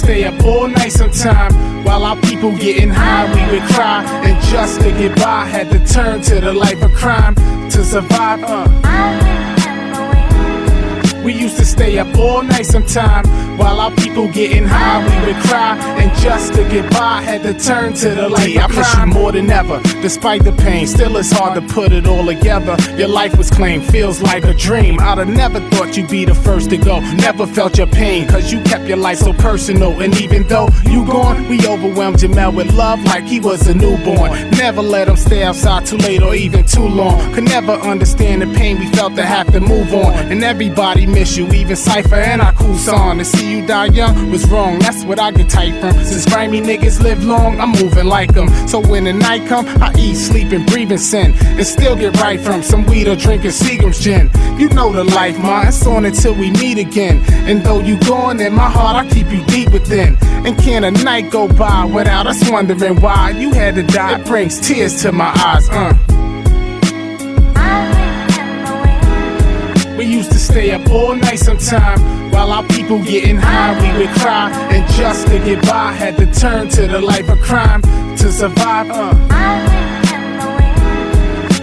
stay up all night sometime. While our people getting high, we would cry. And just to get by, had to turn to the life of crime to survive. We used to stay up all night sometime. While our people getting high, we would cry. And just to get by, had to turn to the life of crime. I miss you more than ever, despite the pain. Still it's hard to put it all together. Your life was claimed, feels like a dream. I'd have never thought you'd be the first to go. Never felt your pain, cause you kept your life so personal. And even though you gone, we overwhelmed Jamel with love like he was a newborn. Never let him stay outside too late or even too long. Could never understand the pain we felt to have to move on. And everybody miss you, even Cypher and our cool song. To see you die young was wrong, that's what I get tight from. Since grimy niggas live long, I'm moving like them. So when the night come, I eat, sleep, and breathe and sin. And still get right from some weed or drinking Seagram's gin. You know the life, man, it's on until we meet again. And though you gone, in my heart I keep you deep within. And can a night go by without us wondering why you had to die? It brings tears to my eyes, We used to stay up all night sometime. While our people getting high, we would cry. And just to get by, had to turn to the life of crime to survive.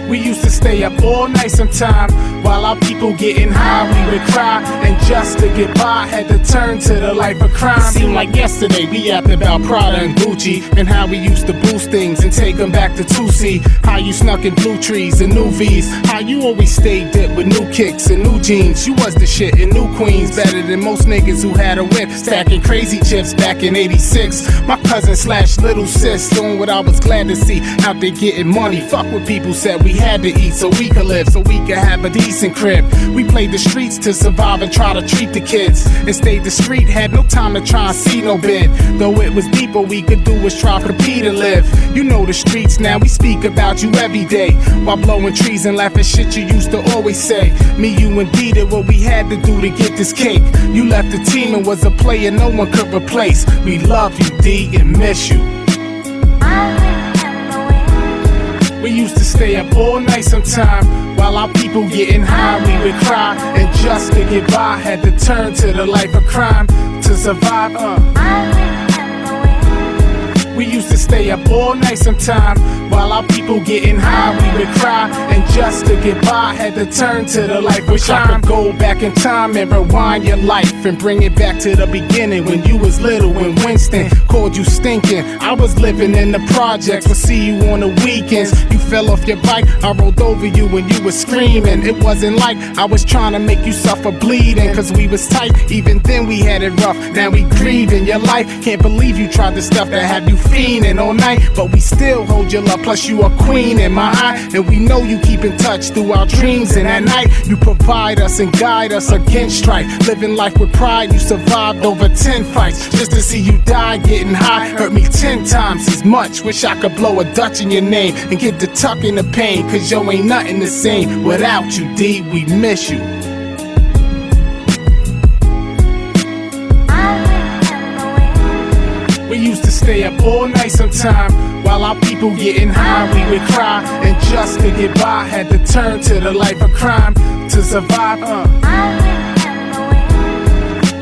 We used to stay up all night sometime. While our people getting high, we would cry. And just to get by, had to turn to the life of crime. It seemed like yesterday we yapped about Prada and Gucci, and how we used to boost things and take them back to 2C. How you snuck in blue trees and new V's. How you always stayed dipped with new kicks and new jeans. You was the shit in New Queens, better than most niggas who had a whip. Stacking crazy chips back in '86. My cousin slash little sis doing what I was glad to see. Out there getting money, fuck what people said we had to eat so we could live, so we could have a decent crib. We played the streets to survive and try to treat the kids. And stayed the street, had no time to try and see no bid. Though it was deep, all we could do was try to compete and live. You know the streets now, we speak about you every day. While blowing trees and laughing shit you used to always say. Me, you, and D did what we had to do to get this cake. You left the team and was a player no one could replace. We love you, D, and miss you. We used to stay up all night sometime. While our people getting high, we would cry. And just to get by, had to turn to the life of crime to survive. We used to stay up all night sometime. While our people getting high, we would cry. And just to get by, had to turn to the life of crime. Wish I could go back in time and rewind your life and bring it back to the beginning when you was little and Winston called you stinking. I was living in the projects, would see you on the weekends. You fell off your bike, I rolled over you when you was screaming. It wasn't like I was trying to make you suffer bleeding, cause we was tight, even then we had it rough. Now we grieving your life, can't believe you tried the stuff that had you fiending all night. But we still hold your love, plus you a queen in my eye. And we know you keep in touch through our dreams. And at night, you provide us and guide us against strife. Living life with pride, you survived over 10 fights. Just to see you die getting high hurt me 10 times as much. Wish I could blow a Dutch in your name and get the tuck in the pain, cause yo ain't nothing the same without you, D, we miss you. We used to stay up all night sometime. While our people getting high, we would cry. And just to get by, had to turn to the life of crime to survive.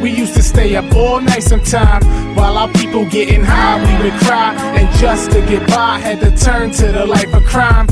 We used to stay up all night sometime. While our people getting high, we would cry. And just to get by, had to turn to the life of crime